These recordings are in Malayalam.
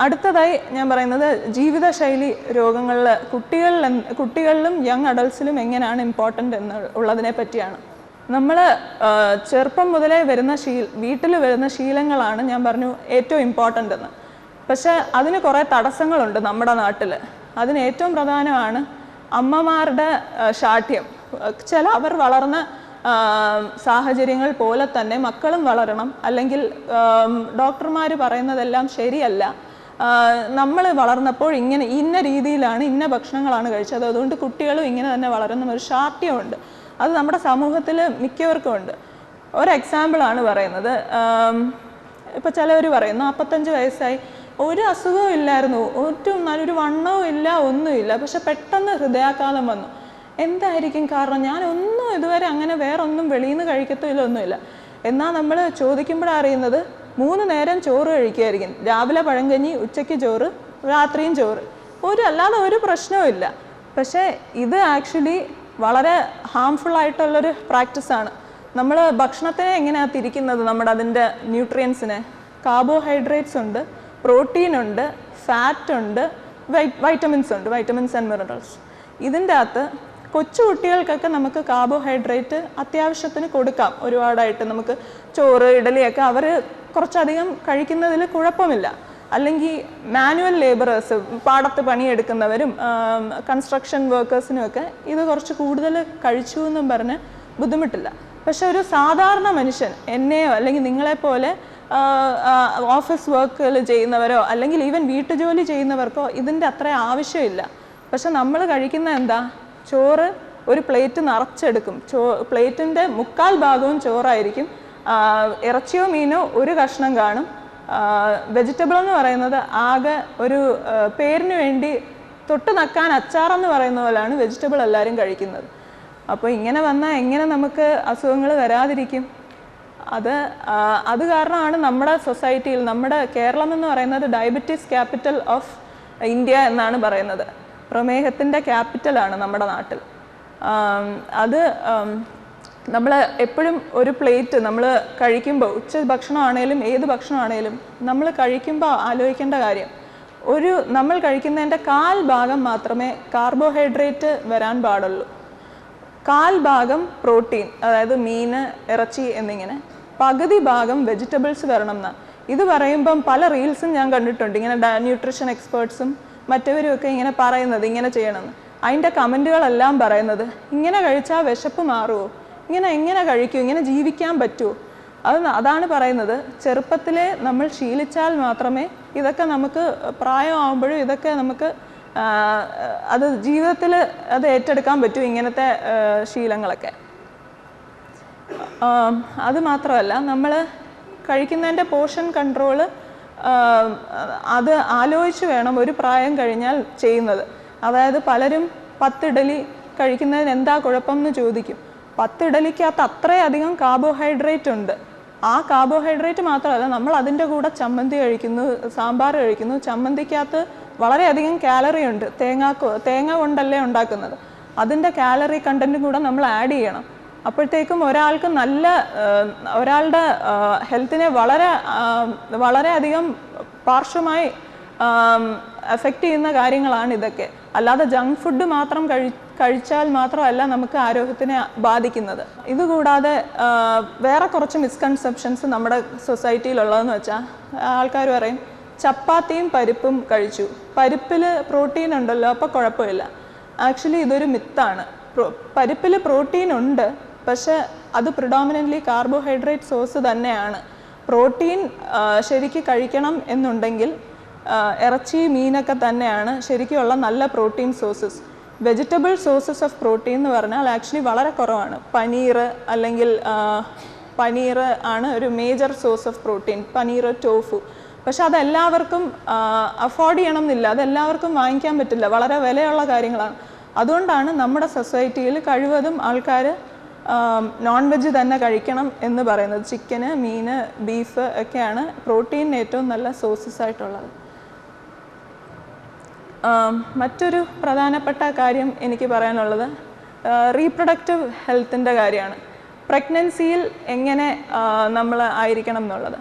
അടുത്തതായി ഞാൻ പറയുന്നത് ജീവിതശൈലി രോഗങ്ങളിൽ കുട്ടികളിലും യങ് അഡൾട്ട്സിലും എങ്ങനെയാണ് ഇമ്പോർട്ടൻ്റ് എന്നുള്ളതിനെ പറ്റിയാണ്. നമ്മൾ ചെറുപ്പം മുതലേ വീട്ടിൽ വരുന്ന ശീലങ്ങളാണ് ഞാൻ പറഞ്ഞു ഏറ്റവും ഇമ്പോർട്ടൻ്റ് എന്ന്. പക്ഷേ അതിന് കുറേ തടസ്സങ്ങളുണ്ട് നമ്മുടെ നാട്ടിൽ. അതിന് ഏറ്റവും പ്രധാനമാണ് അമ്മമാരുടെ ശാഠ്യം. അവർ വളർന്ന സാഹചര്യങ്ങൾ പോലെ തന്നെ മക്കളും വളരണം, അല്ലെങ്കിൽ ഡോക്ടർമാർ പറയുന്നതെല്ലാം ശരിയല്ല, നമ്മൾ വളർന്നപ്പോൾ ഇന്ന രീതിയിലാണ് ഇന്ന ഭക്ഷണങ്ങളാണ് കഴിച്ചത്, അതുകൊണ്ട് കുട്ടികളും ഇങ്ങനെ തന്നെ വളരുന്ന ഒരു ശാഠ്യമുണ്ട്. അത് നമ്മുടെ സമൂഹത്തിൽ മിക്കവർക്കും ഉണ്ട്. ഒരു എക്സാമ്പിളാണ് പറയുന്നത്. ഇപ്പോൾ ചിലവർ പറയും 45 വയസ്സായി, ഒരു അസുഖവും ഇല്ലായിരുന്നു, നല്ലൊരു വണ്ണവും ഇല്ല, ഒന്നുമില്ല, പക്ഷെ പെട്ടെന്ന് ഹൃദയാഘാതം വന്നു. എന്തായിരിക്കും കാരണം? ഞാനൊന്നും ഇതുവരെ അങ്ങനെ വേറൊന്നും വെളിയിൽ നിന്ന് കഴിക്കത്തില്ല, ഒന്നുമില്ല. എന്നാൽ നമ്മൾ ചോദിക്കുമ്പോഴാണ് അറിയുന്നത് 3 നേരം ചോറ് കഴിക്കുമായിരിക്കും. രാവിലെ പഴങ്കഞ്ഞി, ഉച്ചയ്ക്ക് ചോറ്, രാത്രിയും ചോറ്, അല്ലാതെ ഒരു പ്രശ്നവും ഇല്ല. പക്ഷേ ഇത് ആക്ച്വലി വളരെ ഹാംഫുൾ ആയിട്ടുള്ളൊരു പ്രാക്ടീസാണ്. നമ്മൾ ഭക്ഷണത്തിനെ എങ്ങനെയാണ് തിരിക്കുന്നത്? അതിൻ്റെ ന്യൂട്രിയൻസിനെ കാർബോഹൈഡ്രേറ്റ്സ് ഉണ്ട്, പ്രോട്ടീൻ ഉണ്ട്, ഫാറ്റ് ഉണ്ട്, വൈറ്റമിൻസ് ഉണ്ട്, വൈറ്റമിൻസ് ആൻഡ് മിനറൽസ്. ഇതിൻ്റെ അകത്ത് കൊച്ചു കുട്ടികൾക്കൊക്കെ നമുക്ക് കാർബോഹൈഡ്രേറ്റ് അത്യാവശ്യത്തിന് കൊടുക്കാം. ഒരുപാടായിട്ട് നമുക്ക് ചോറ്, ഇഡലിയൊക്കെ അവർ കുറച്ചധികം കഴിക്കുന്നതിൽ കുഴപ്പമില്ല. അല്ലെങ്കിൽ മാനുവൽ ലേബറേഴ്സ്, പാടത്ത് പണിയെടുക്കുന്നവരും കൺസ്ട്രക്ഷൻ വർക്കേഴ്സിനുമൊക്കെ ഇത് കുറച്ച് കൂടുതൽ കഴിച്ചു എന്നും പറഞ്ഞ് ബുദ്ധിമുട്ടില്ല. പക്ഷെ ഒരു സാധാരണ മനുഷ്യൻ, എന്നെയോ അല്ലെങ്കിൽ നിങ്ങളെപ്പോലെ ഓഫീസ് വർക്കുകൾ ചെയ്യുന്നവരോ അല്ലെങ്കിൽ ഈവൻ വീട്ടുജോലി ചെയ്യുന്നവർക്കോ ഇതിൻ്റെ അത്ര ആവശ്യമില്ല. പക്ഷെ നമ്മൾ കഴിക്കുന്ന എന്താ? ചോറ് ഒരു പ്ലേറ്റ് നിറച്ചെടുക്കും. പ്ലേറ്റിൻ്റെ 3/4 ഭാഗവും ചോറായിരിക്കും. ഇറച്ചിയോ മീനോ ഒരു കഷ്ണം കാണും. വെജിറ്റബിൾ എന്ന് പറയുന്നത് ആകെ ഒരു പേരിന് വേണ്ടി തൊട്ട് നക്കാൻ അച്ചാറെന്ന് പറയുന്ന പോലെയാണ് വെജിറ്റബിൾ എല്ലാവരും കഴിക്കുന്നത്. അപ്പോൾ ഇങ്ങനെ വന്നാൽ എങ്ങനെ നമുക്ക് അസുഖങ്ങൾ വരാതിരിക്കും? അത് കാരണമാണ് നമ്മുടെ സൊസൈറ്റിയിൽ, നമ്മുടെ കേരളം എന്ന് പറയുന്നത് ഡയബറ്റീസ് ക്യാപിറ്റൽ ഓഫ് ഇന്ത്യ എന്നാണ് പറയുന്നത്. പ്രമേഹത്തിൻ്റെ ക്യാപിറ്റലാണ് നമ്മുടെ നാട്ടിൽ. നമ്മൾ എപ്പോഴും ഒരു പ്ലേറ്റ് നമ്മൾ കഴിക്കുമ്പോൾ, ഉച്ച ഭക്ഷണമാണേലും ഏത് ഭക്ഷണമാണേലും നമ്മൾ കഴിക്കുമ്പോൾ ആലോചിക്കേണ്ട കാര്യം, നമ്മൾ കഴിക്കുന്നതിൻ്റെ 1/4 ഭാഗം മാത്രമേ കാർബോഹൈഡ്രേറ്റ് വരാൻ പാടുള്ളൂ. 1/4 ഭാഗം പ്രോട്ടീൻ, അതായത് മീൻ, ഇറച്ചി എന്നിങ്ങനെ, പകുതി ഭാഗം വെജിറ്റബിൾസ് വരണം എന്നാണ്. ഇത് പറയുമ്പം പല റീൽസും ഞാൻ കണ്ടിട്ടുണ്ട്, ഇങ്ങനെ ന്യൂട്രീഷൻ എക്സ്പേർട്സും മറ്റവരുമൊക്കെ ഇങ്ങനെ പറയുന്നത് ഇങ്ങനെ ചെയ്യണമെന്ന്. അതിൻ്റെ കമൻറ്റുകളെല്ലാം പറയുന്നത് ഇങ്ങനെ കഴിച്ചാൽ വിശപ്പ് മാറുമോ, എങ്ങനെ കഴിക്കും, ഇങ്ങനെ ജീവിക്കാൻ പറ്റുമോ? അതാണ് പറയുന്നത്. ചെറുപ്പത്തിലെ നമ്മൾ ശീലിച്ചാൽ മാത്രമേ ഇതൊക്കെ നമുക്ക് പ്രായമാകുമ്പോഴും ഇതൊക്കെ നമുക്ക് ജീവിതത്തിൽ അത് ഏറ്റെടുക്കാൻ പറ്റൂ, ഇങ്ങനത്തെ ശീലങ്ങളൊക്കെ. അത് മാത്രമല്ല, നമ്മൾ കഴിക്കുന്നതിൻ്റെ പോർഷൻ കൺട്രോള് അത് ആലോചിച്ച് വേണം ഒരു പ്രായം കഴിഞ്ഞാൽ ചെയ്യുന്നത്. അതായത് പലരും 10 ഇഡലി കഴിക്കുന്നതിന് എന്താ കുഴപ്പം എന്ന് ചോദിക്കും. 10 ഇഡലിക്കകത്ത് അത്രയധികം കാർബോഹൈഡ്രേറ്റ് ഉണ്ട്. ആ കാർബോഹൈഡ്രേറ്റ് മാത്രമല്ല, നമ്മൾ അതിൻ്റെ കൂടെ ചമ്മന്തി കഴിക്കുന്നു, സാമ്പാർ കഴിക്കുന്നു. ചമ്മന്തിക്കകത്ത് വളരെയധികം കാലറി ഉണ്ട്. തേങ്ങ കൊണ്ടല്ലേ ഉണ്ടാക്കുന്നത്. അതിൻ്റെ കാലറി കണ്ടൻറ്റും കൂടെ നമ്മൾ ആഡ് ചെയ്യണം. അപ്പോഴത്തേക്കും ഒരാളുടെ ഹെൽത്തിനെ വളരെയധികം പാർശ്വമായി എഫക്റ്റ് ചെയ്യുന്ന കാര്യങ്ങളാണ് ഇതൊക്കെ. അല്ലാതെ ജങ്ക് ഫുഡ് മാത്രം കഴിച്ചാൽ മാത്രമല്ല നമുക്ക് ആരോഗ്യത്തിനെ ബാധിക്കുന്നത്. ഇതുകൂടാതെ വേറെ കുറച്ച് മിസ്കൺസെപ്ഷൻസ് നമ്മുടെ സൊസൈറ്റിയിലുള്ളതെന്ന് വെച്ചാൽ, ആൾക്കാർ പറയും ചപ്പാത്തിയും പരിപ്പും കഴിച്ചു, പരിപ്പിൽ പ്രോട്ടീൻ ഉണ്ടല്ലോ അപ്പോൾ കുഴപ്പമില്ല. ആക്ച്വലി ഇതൊരു മിത്താണ്. പരിപ്പിൽ പ്രോട്ടീൻ ഉണ്ട്, പക്ഷെ അത് പ്രിഡോമിനൻ്റ്ലി കാർബോഹൈഡ്രേറ്റ് സോഴ്സ് തന്നെയാണ്. പ്രോട്ടീൻ ശരിക്ക് കഴിക്കണം എന്നുണ്ടെങ്കിൽ ഇറച്ചി, മീനൊക്കെ തന്നെയാണ് ശരിക്കുള്ള നല്ല protein sources. Vegetable sources of protein എന്ന് പറഞ്ഞാൽ ആക്ച്വലി വളരെ കുറവാണ്. പനീർ ആണ് ഒരു major source of protein, paneer, tofu. പക്ഷെ അതെല്ലാവർക്കും അഫോർഡ് ചെയ്യണം എന്നില്ല, അതെല്ലാവർക്കും വാങ്ങിക്കാൻ പറ്റില്ല, വളരെ വിലയുള്ള കാര്യങ്ങളാണ്. അതുകൊണ്ടാണ് നമ്മുടെ സൊസൈറ്റിയിൽ കഴിവതും ആൾക്കാർ നോൺ വെജ് തന്നെ കഴിക്കണം എന്ന് പറയുന്നത്. ചിക്കന്, മീൻ, ബീഫ് ഒക്കെയാണ് പ്രോട്ടീനിന് ഏറ്റവും നല്ല സോഴ്സസ് ആയിട്ടുള്ളത്. മറ്റൊരു പ്രധാനപ്പെട്ട കാര്യം എനിക്ക് പറയാനുള്ളത് റീപ്രൊഡക്റ്റീവ് ഹെൽത്തിൻ്റെ കാര്യമാണ്. പ്രഗ്നൻസിയിൽ എങ്ങനെ നമ്മൾ ആയിരിക്കണം എന്നുള്ളത്.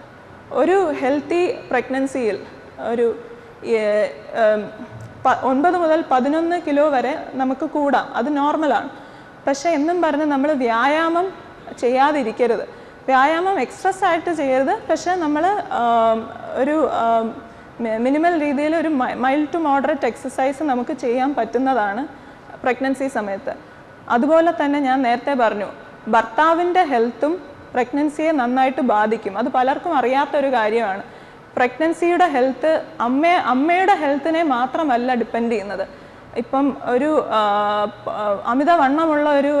ഒരു ഹെൽത്തി പ്രഗ്നൻസിയിൽ, ഒരു 9 മുതൽ 11 കിലോ വരെ നമുക്ക് കൂടാം, അത് നോർമലാണ്. പക്ഷേ എന്നും പറഞ്ഞ് നമ്മൾ വ്യായാമം ചെയ്യാതിരിക്കരുത്. വ്യായാമം എക്സ്ട്രെസ് ആയിട്ട് ചെയ്യരുത്, പക്ഷേ നമ്മൾ ഒരു മിനിമൽ രീതിയിൽ ഒരു മൈൽഡ് ടു മോഡറേറ്റ് എക്സസൈസ് നമുക്ക് ചെയ്യാൻ പറ്റുന്നതാണ് പ്രഗ്നൻസി സമയത്ത്. അതുപോലെ തന്നെ ഞാൻ നേരത്തെ പറഞ്ഞു, ഭർത്താവിൻ്റെ ഹെൽത്തും പ്രഗ്നൻസിയെ നന്നായിട്ട് ബാധിക്കും. അത് പലർക്കും അറിയാത്തൊരു കാര്യമാണ്. പ്രഗ്നൻസിയുടെ ഹെൽത്ത് അമ്മയുടെ ഹെൽത്തിനെ മാത്രമല്ല ഡിപ്പെൻഡ് ചെയ്യുന്നത്. ഇപ്പം ഒരു അമിതവണ്ണമുള്ള ഒരു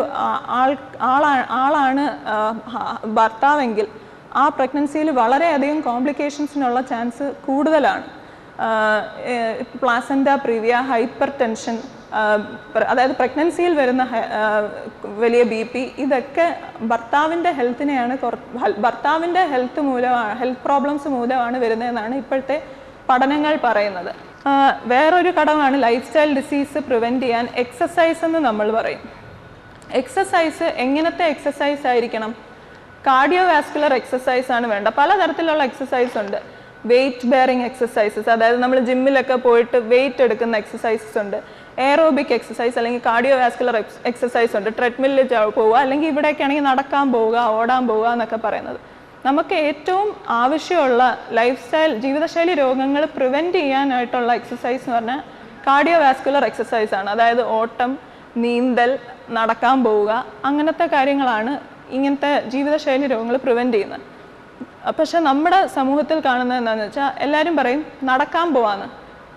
ആളാണ് ഭർത്താവെങ്കിൽ ആ പ്രഗ്നൻസിയിൽ വളരെയധികം കോംപ്ലിക്കേഷൻസിനുള്ള ചാൻസ് കൂടുതലാണ്. പ്ലാസൻറ്റ പ്രീവിയ, ഹൈപ്പർ ടെൻഷൻ, അതായത് പ്രഗ്നൻസിയിൽ വരുന്ന വലിയ BP, ഇതൊക്കെ ഭർത്താവിൻ്റെ ഹെൽത്തിനെയാണ് ഭർത്താവിൻ്റെ ഹെൽത്ത് പ്രോബ്ലംസ് മൂലമാണ് വരുന്നതെന്നാണ് ഇപ്പോഴത്തെ പഠനങ്ങൾ പറയുന്നത്. വേറൊരു ഘടകമാണ് ലൈഫ് സ്റ്റൈൽ ഡിസീസ് പ്രിവെൻറ്റ് ചെയ്യാൻ എക്സസൈസ് എന്ന് നമ്മൾ പറയും. എക്സസൈസ് എങ്ങനത്തെ എക്സസൈസ് ആയിരിക്കണം? കാർഡിയോ വാസ്കുലർ എക്സസൈസ് ആണ് വേണ്ട. പലതരത്തിലുള്ള എക്സസൈസ് ഉണ്ട്. വെയിറ്റ് ബെയറിങ് എക്സസൈസസ്, അതായത് നമ്മൾ ജിമ്മിലൊക്കെ പോയിട്ട് വെയിറ്റ് എടുക്കുന്ന എക്സസൈസസ് ഉണ്ട്. എയറോബിക് എക്സസൈസ് അല്ലെങ്കിൽ കാർഡിയോ വാസ്കുലർ എക്സസൈസ് ഉണ്ട്. ട്രെഡ്മില്ലിൽ പോവുക, അല്ലെങ്കിൽ ഇവിടേക്കാണെങ്കിൽ നടക്കാൻ പോവുക, ഓടാൻ പോവുക എന്നൊക്കെ പറയുന്നത്. നമുക്ക് ഏറ്റവും ആവശ്യമുള്ള ലൈഫ് സ്റ്റൈൽ ജീവിതശൈലി രോഗങ്ങൾ പ്രിവെൻറ്റ് ചെയ്യാനായിട്ടുള്ള എക്സസൈസ് എന്ന് പറഞ്ഞാൽ കാർഡിയോ വാസ്കുലർ എക്സസൈസ് ആണ്. അതായത് ഓട്ടം, നീന്തൽ, നടക്കാൻ പോവുക, അങ്ങനത്തെ കാര്യങ്ങളാണ് ഇങ്ങനത്തെ ജീവിതശൈലി രോഗങ്ങൾ പ്രിവെൻറ്റ് ചെയ്യുന്നത്. പക്ഷെ നമ്മുടെ സമൂഹത്തിൽ കാണുന്നത് എന്താണെന്ന് വെച്ചാൽ എല്ലാവരും പറയും നടക്കാൻ പോവാന്ന്.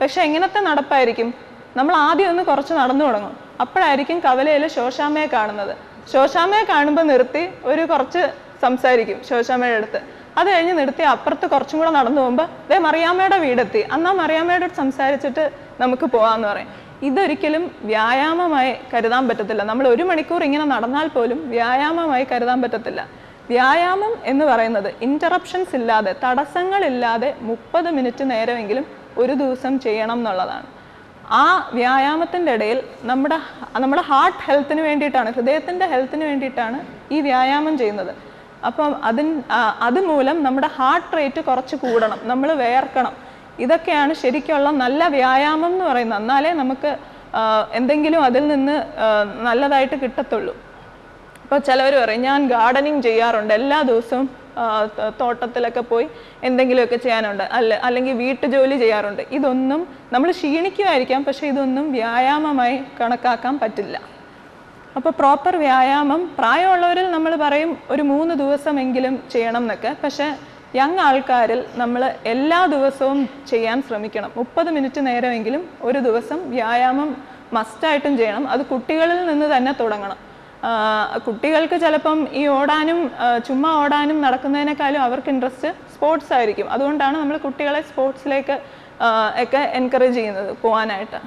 പക്ഷെ എങ്ങനത്തെ നടപ്പായിരിക്കും? നമ്മൾ ആദ്യം ഒന്ന് കുറച്ച് നടന്നു തുടങ്ങും. അപ്പോഴായിരിക്കും കവലയിൽ ശോശാമ്മയെ കാണുന്നത്. ശോശാമ്മയെ കാണുമ്പോൾ നിർത്തി ഒരു കുറച്ച് സംസാരിക്കും ശോശാമ്മയുടെ അടുത്ത്. അത് കഴിഞ്ഞ് നിർത്തി അപ്പുറത്ത് കുറച്ചും കൂടെ നടന്നു പോകുമ്പോൾ മറിയാമ്മയുടെ വീടെത്തി, എന്നാൽ മറിയാമ്മയുടെ അടുത്ത് സംസാരിച്ചിട്ട് നമുക്ക് പോകാമെന്ന് പറയും. ഇതൊരിക്കലും വ്യായാമമായി കരുതാൻ പറ്റത്തില്ല. നമ്മൾ 1 മണിക്കൂർ ഇങ്ങനെ നടന്നാൽ പോലും വ്യായാമമായി കരുതാൻ പറ്റത്തില്ല. വ്യായാമം എന്ന് പറയുന്നത് ഇൻ്ററപ്ഷൻസ് ഇല്ലാതെ, തടസ്സങ്ങളില്ലാതെ 30 മിനിറ്റ് നേരമെങ്കിലും ഒരു ദിവസം ചെയ്യണം എന്നുള്ളതാണ്. ആ വ്യായാമത്തിൻ്റെ ഇടയിൽ നമ്മുടെ ഹാർട്ട് ഹെൽത്തിന് വേണ്ടിയിട്ടാണ്, ഹൃദയത്തിൻ്റെ ഹെൽത്തിന് വേണ്ടിയിട്ടാണ് ഈ വ്യായാമം ചെയ്യുന്നത്. അപ്പം അതുമൂലം നമ്മുടെ ഹാർട്ട് റേറ്റ് കുറച്ച് കൂടണം, നമ്മൾ വേർക്കണം. ഇതൊക്കെയാണ് ശരിക്കുള്ള നല്ല വ്യായാമം എന്ന് പറയുന്നത്. എന്നാലേ നമുക്ക് എന്തെങ്കിലും അതിൽ നിന്ന് നല്ലതായിട്ട് കിട്ടത്തുള്ളൂ. ഇപ്പോൾ ചിലവർ പറയും ഞാൻ ഗാർഡനിങ് ചെയ്യാറുണ്ട്, എല്ലാ ദിവസവും തോട്ടത്തിലൊക്കെ പോയി എന്തെങ്കിലുമൊക്കെ ചെയ്യാനുണ്ട്, അല്ലെങ്കിൽ വീട്ടുജോലി ചെയ്യാറുണ്ട്. ഇതൊന്നും നമ്മൾ ക്ഷീണിക്കുമായിരിക്കാം, പക്ഷേ ഇതൊന്നും വ്യായാമമായി കണക്കാക്കാൻ പറ്റില്ല. അപ്പോൾ പ്രോപ്പർ വ്യായാമം പ്രായമുള്ളവരിൽ നമ്മൾ പറയും ഒരു 3 ദിവസമെങ്കിലും ചെയ്യണം എന്നൊക്കെ. പക്ഷേ യങ് ആൾക്കാരിൽ നമ്മൾ എല്ലാ ദിവസവും ചെയ്യാൻ ശ്രമിക്കണം. 30 മിനിറ്റ് നേരമെങ്കിലും ഒരു ദിവസം വ്യായാമം മസ്റ്റായിട്ടും ചെയ്യണം. അത് കുട്ടികളിൽ നിന്ന് തന്നെ തുടങ്ങണം. കുട്ടികൾക്ക് ചിലപ്പം ഈ ചുമ്മാ ഓടാനും നടക്കുന്നതിനേക്കാളും അവർക്ക് ഇൻട്രസ്റ്റ് സ്പോർട്സ് ആയിരിക്കും. അതുകൊണ്ടാണ് നമ്മൾ കുട്ടികളെ സ്പോർട്സിലേക്ക് ഒക്കെ എൻകറേജ് ചെയ്യുന്നത് പോകാനായിട്ട്.